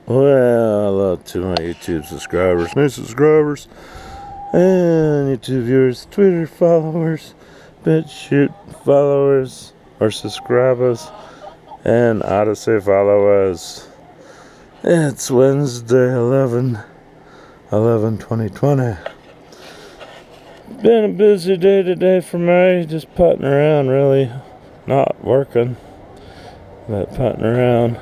Well, hello to my YouTube subscribers, new subscribers, and YouTube viewers, Twitter followers, BitChute followers, or subscribers, and Odyssey followers. It's Wednesday, 11/11/2020. Been a busy day today for me, just putting around really, not working, but putting around.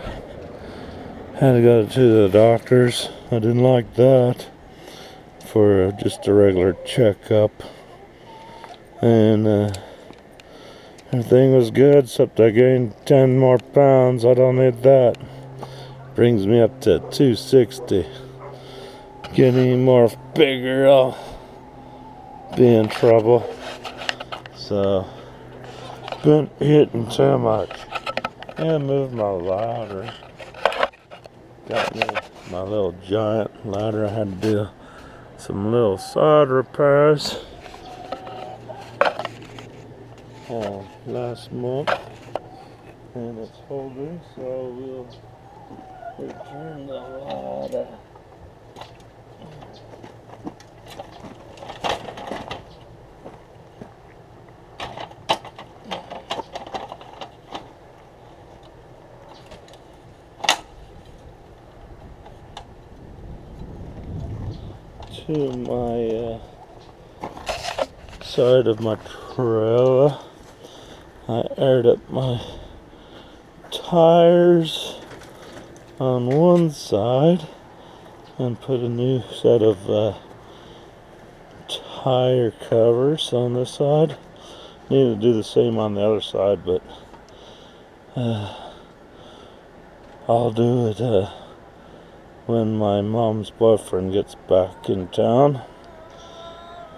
Had to go to the doctor's. I didn't like that, for just a regular checkup, and everything was good except I gained 10 more pounds. I don't need that. Brings me up to 260. Get any more bigger, I'll be in trouble. So been eating too much. And moved my ladder. Got me my little giant ladder. I had to do some little side repairs last month, and it's holding, so we'll return the ladder. To my side of my trailer. I aired up my tires on one side and put a new set of tire covers on this side. Need to do the same on the other side, but I'll do it when my mom's boyfriend gets back in town.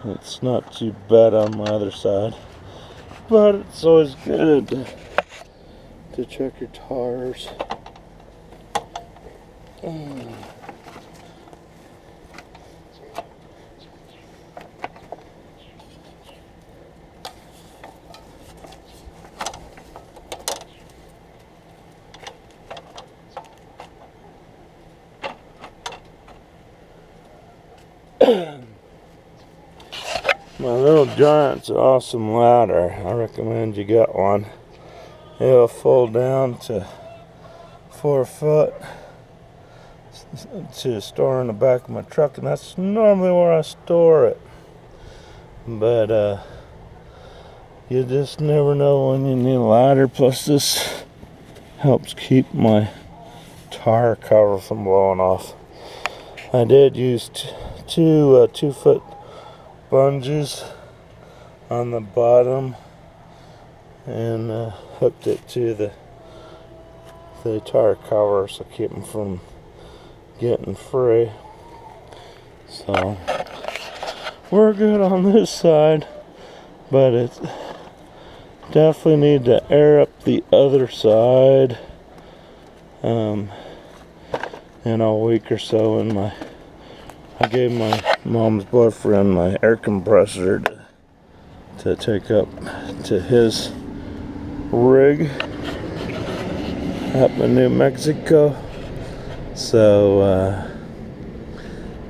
It's not too bad on my other side, but it's always good to check your tires. My little giant's an awesome ladder. I recommend you get one. It'll fold down to 4 foot to store in the back of my truck, and that's normally where I store it. But you just never know when you need a ladder. Plus, this helps keep my tire cover from blowing off. I did use two 2-foot bungees on the bottom and hooked it to the tire cover so keep them from getting free. So we're good on this side, but it's definitely need to air up the other side in a week or so. And I gave my mom's boyfriend my air compressor to take up to his rig up in New Mexico, so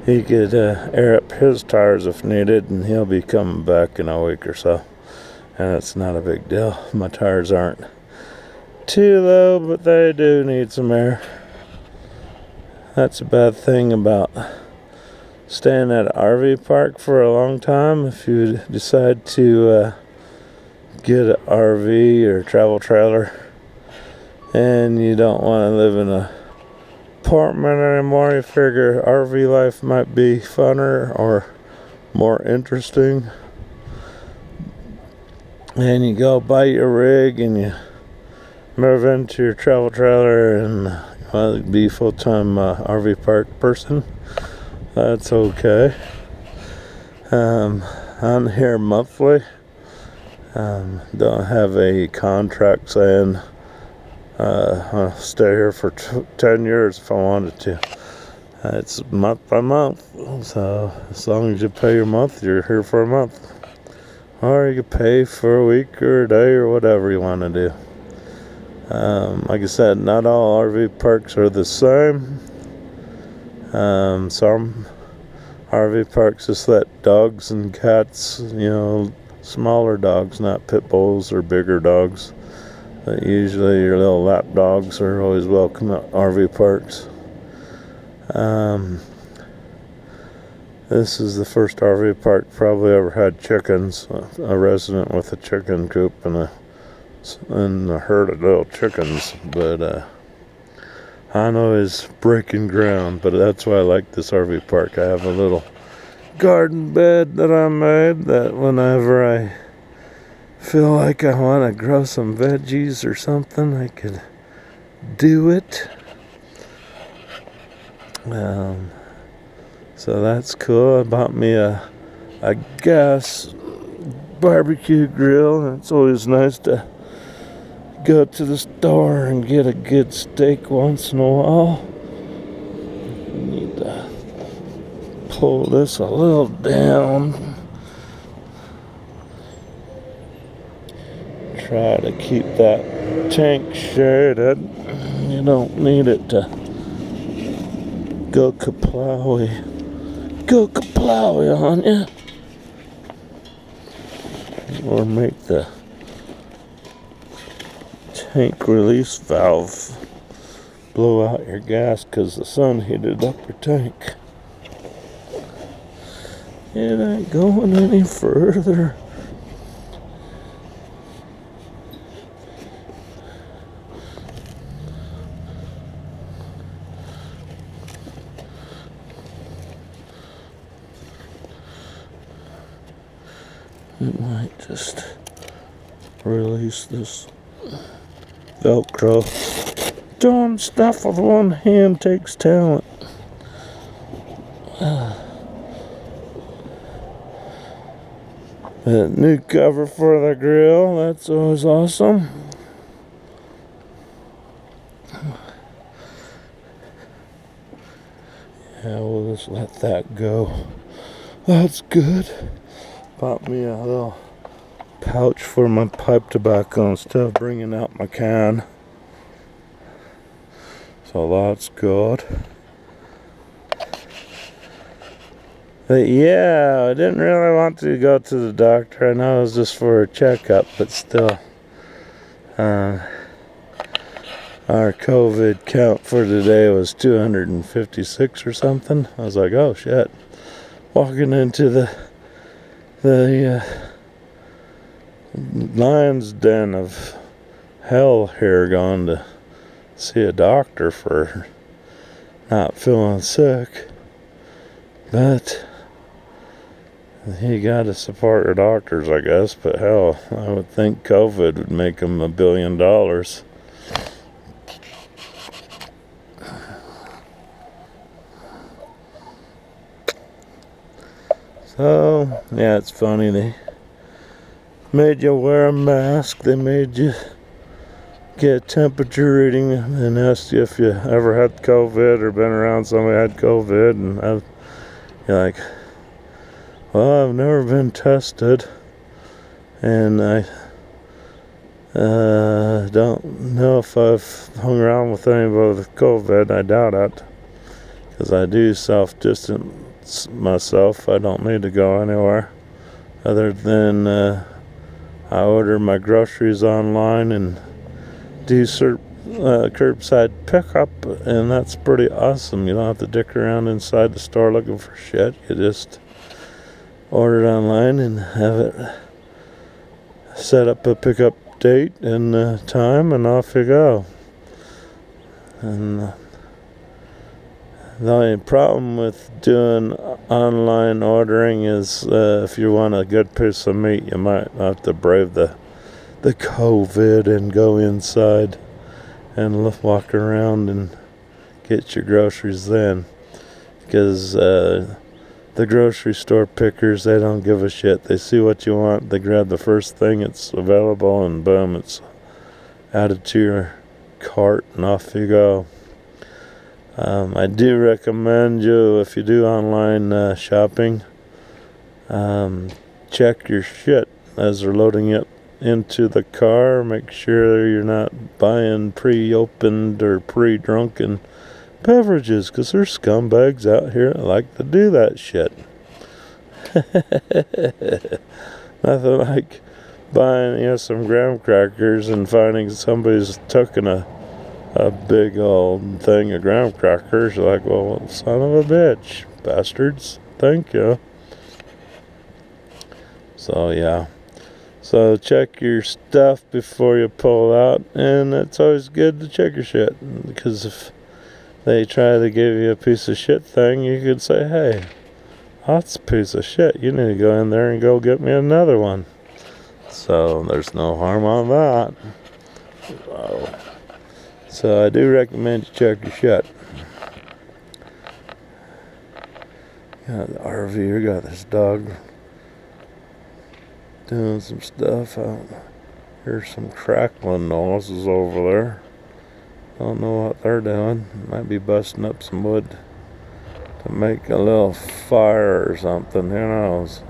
he could air up his tires if needed, and he'll be coming back in a week or so, and it's not a big deal. My tires aren't too low, but they do need some air. That's a bad thing about staying at an RV park for a long time. If you decide to get an RV or travel trailer and you don't want to live in an apartment anymore, you figure RV life might be funner or more interesting, and you go buy your rig and you move into your travel trailer and be a full-time RV park person. That's okay. I'm here monthly. Don't have a contract saying I'll stay here for 10 years if I wanted to. It's month by month. So as long as you pay your month, you're here for a month. Or you can pay for a week or a day or whatever you want to do. Like I said, not all RV parks are the same. Some RV parks just let dogs and cats, smaller dogs, not pit bulls or bigger dogs. But usually your little lap dogs are always welcome at RV parks. This is the first RV park probably ever had chickens. A resident with a chicken coop and a herd of little chickens. But I know it's breaking ground, but that's why I like this RV park. I have a little garden bed that I made that whenever I feel like I want to grow some veggies or something, I could do it. So that's cool. I bought me a gas barbecue grill, and it's always nice to go to the store and get a good steak once in a while. Need to pull this a little down. Try to keep that tank shaded. You don't need it to go kaplowy on you, or make the tank release valve blow out your gas because the sun heated up your tank. It ain't going any further. It might just release this Velcro. Doing stuff with one hand takes talent. The new cover for the grill, that's always awesome. Yeah, we'll just let that go. That's good. Bought me a little pouch for my pipe tobacco instead of bringing out my can. So that's good. But yeah, I didn't really want to go to the doctor. I know it was just for a checkup, but still. Our COVID count for today was 256 or something. I was like, oh shit. Walking into the lion's den of hell here, going to see a doctor for not feeling sick. But you gotta support your doctors, I guess. But hell, I would think COVID would make them $1 billion. So, yeah, it's funny. They made you wear a mask. They made you get a temperature reading and asked you if you ever had COVID or been around somebody who had COVID. And you're like, well, I've never been tested. And I don't know if I've hung around with anybody with COVID. I doubt it. Because I do self-distance myself. I don't need to go anywhere other than I order my groceries online and do curbside pickup, and that's pretty awesome. You don't have to dick around inside the store looking for shit. You just order it online and have it set up a pickup date and time, and off you go. And the only problem with doing online ordering is if you want a good piece of meat, you might have to brave the COVID and go inside and walk around and get your groceries then. Because the grocery store pickers, they don't give a shit. They see what you want, they grab the first thing that's available, and boom, it's added to your cart and off you go. I do recommend you, if you do online shopping, check your shit as they're loading it into the car. Make sure you're not buying pre-opened or pre-drunken beverages, because there's scumbags out here that like to do that shit. Nothing like buying some graham crackers and finding somebody's tucking a big old thing of graham crackers. You're like, well, son of a bitch, bastards. Thank you. So yeah. So check your stuff before you pull out, and it's always good to check your shit, because if they try to give you a piece of shit thing, you could say, hey, that's a piece of shit. You need to go in there and go get me another one. So there's no harm on that. So I do recommend you check your shit. Got the RV, we got this dog doing some stuff out. Here's some crackling noises over there. Don't know what they're doing. Might be busting up some wood to make a little fire or something. Who knows?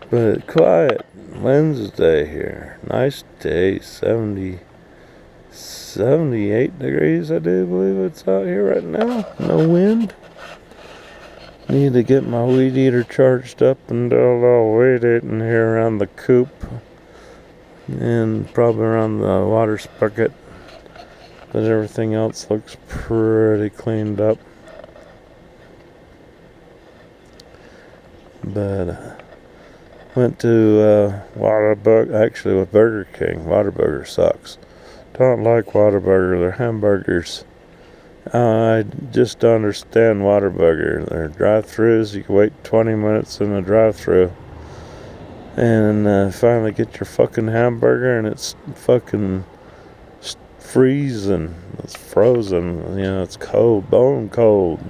But quiet Wednesday here. Nice day. 78 degrees, I do believe it's out here right now. No wind. Need to get my weed eater charged up and do a little weed eating here around the coop. And probably around the water spigot. But everything else looks pretty cleaned up. But went to actually with Burger King. Whataburger sucks. Don't like Whataburger. Their hamburgers, I just don't understand Whataburger. Their drive-thrus, you can wait 20 minutes in the drive-thru and finally get your fucking hamburger, and it's fucking freezing. It's frozen. It's cold, bone cold.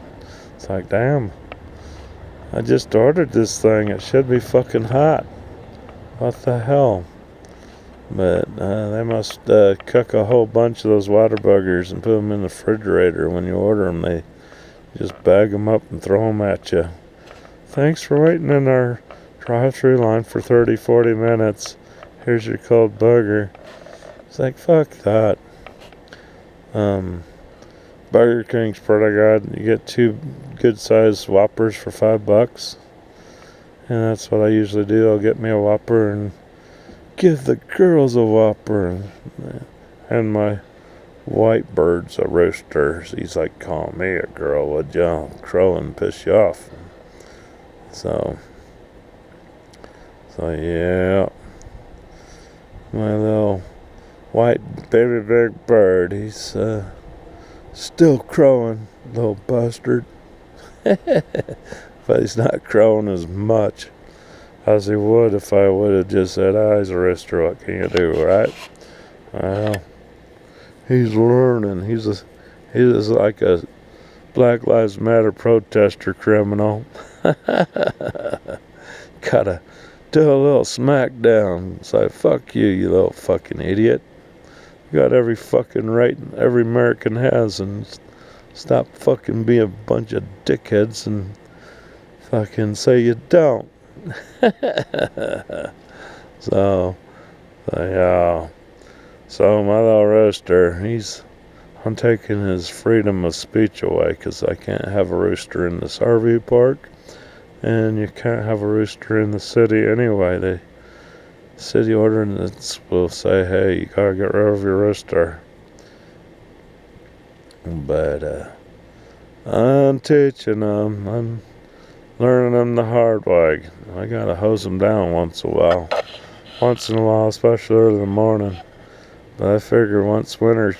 It's like, damn. I just ordered this thing. It should be fucking hot. What the hell? But they must cook a whole bunch of those Whataburgers and put them in the refrigerator. When you order them, they just bag them up and throw them at you. Thanks for waiting in our drive-thru line for 30-40 minutes. Here's your cold burger. It's like, fuck that. Burger King's pretty good. You get 2 good-sized Whoppers for $5. And that's what I usually do. I'll get me a Whopper and give the girls a Whopper. And my white bird's a rooster. He's like, call me a girl, would ya? Crow and piss you off. So yeah. My little white baby big bird, he's still crowing, little bastard. But he's not crowing as much as he would if I would have just said, he's a rooster, what can you do, right? Well, he's learning. He's like a Black Lives Matter protester criminal. Gotta do a little smackdown. It's like, fuck you, you little fucking idiot. You got every fucking right every American has, and stop fucking being a bunch of dickheads and fucking say you don't. So yeah. So my little rooster, I'm taking his freedom of speech away, because I can't have a rooster in this RV park, and you can't have a rooster in the city anyway. The city ordinance will say, hey, you gotta get rid of your rooster. But I'm teaching them. I'm learning them the hard way. I gotta hose them down once in a while, especially early in the morning. But I figure once winter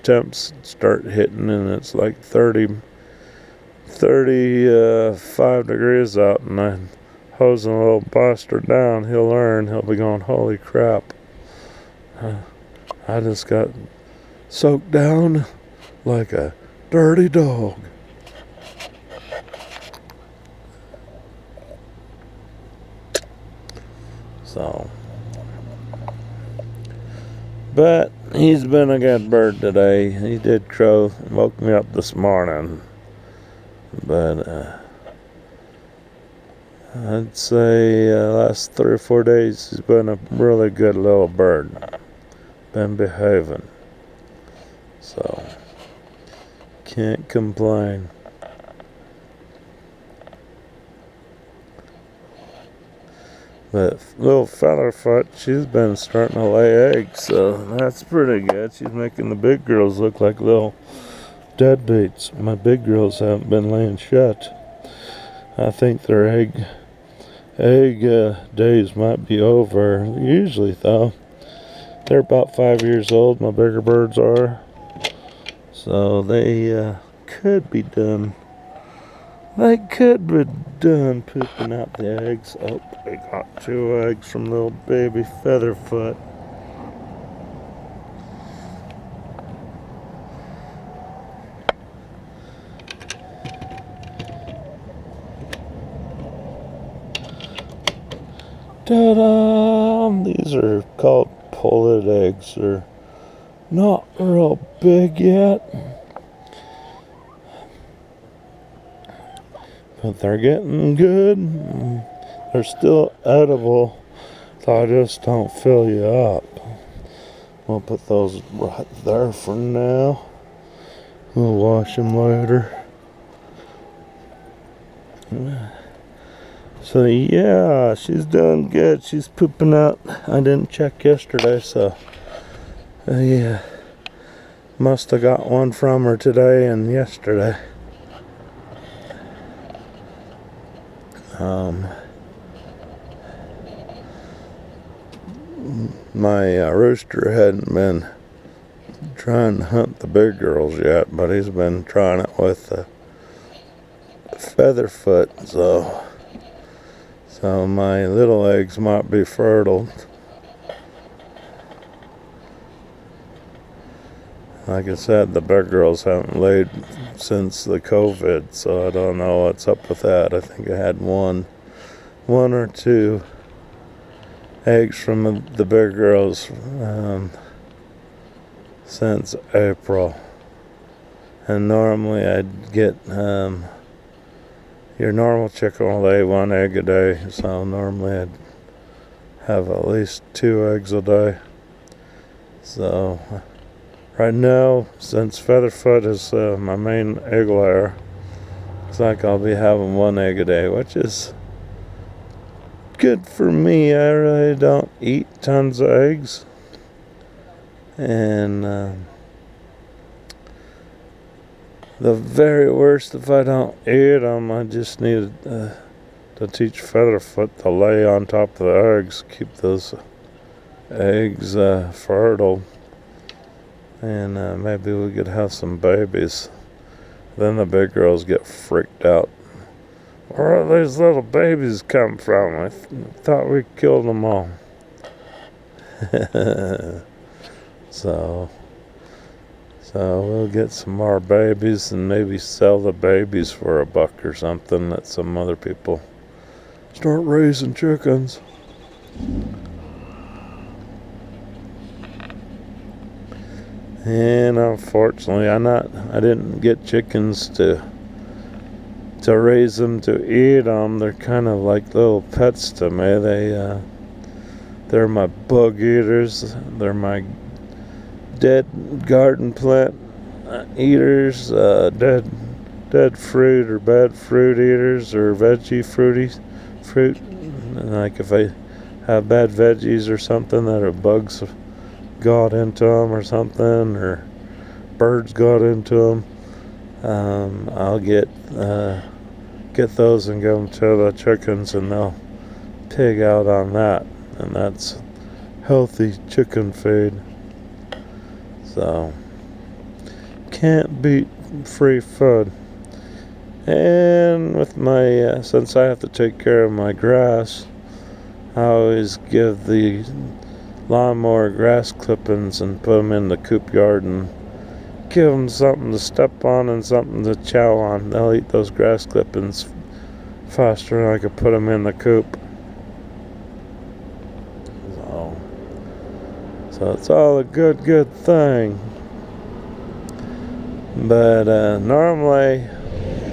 temps start hitting and it's like 35 degrees out, and I'm hosing a little bastard down, he'll learn. He'll be going, holy crap, I just got soaked down like a dirty dog. So, but he's been a good bird today. He did crow, woke me up this morning. But I'd say last 3 or 4 days he's been a really good little bird. Been behaving. So, can't complain. But little Featherfoot, she's been starting to lay eggs, so that's pretty good. She's making the big girls look like little deadbeats. My big girls haven't been laying shut. I think their egg days might be over. Usually, though, they're about 5 years old. My bigger birds are, so they could be done. They could be done pooping out the eggs. Oh, they got 2 eggs from little baby Featherfoot. Ta-da! These are called pullet eggs. They're not real big yet, but they're getting good. They're still edible, so I just don't fill you up. We'll put those right there for now. We'll wash them later. So yeah, she's doing good. She's pooping out. I didn't check yesterday, so yeah, must have got one from her today and yesterday. My rooster hadn't been trying to hunt the big girls yet, but he's been trying it with the Featherfoot, so my little eggs might be fertile. Like I said, the big girls haven't laid since the COVID, so I don't know what's up with that. I think I had one or 2 eggs from the big girls since April. And normally I'd get your normal chicken will lay 1 egg a day, so normally I'd have at least 2 eggs a day. So right now, since Featherfoot is my main egg layer, looks like I'll be having 1 egg a day, which is good for me. I really don't eat tons of eggs, and the very worst, if I don't eat them, I just need to teach Featherfoot to lay on top of the eggs, keep those eggs fertile, and maybe we could have some babies. Then the big girls get freaked out. Where are these little babies come from? I thought we killed them all. So we'll get some more babies and maybe sell the babies for $1 or something. Let some other people start raising chickens. And unfortunately, I didn't get chickens to raise them to eat them. They're kind of like little pets to me. They're my bug eaters. They're my dead garden plant eaters, dead fruit or bad fruit eaters, or veggie fruit. Like if I have bad veggies or something that are bugs got into them or something, or birds got into them, I'll get those and give them to the chickens, and they'll pig out on that, and that's healthy chicken feed. So can't beat free food. And with my since I have to take care of my grass, I always give the lawnmower grass clippings and put them in the coop yard and give them something to step on and something to chow on. They'll eat those grass clippings faster than I could put them in the coop. So it's all a good thing. But normally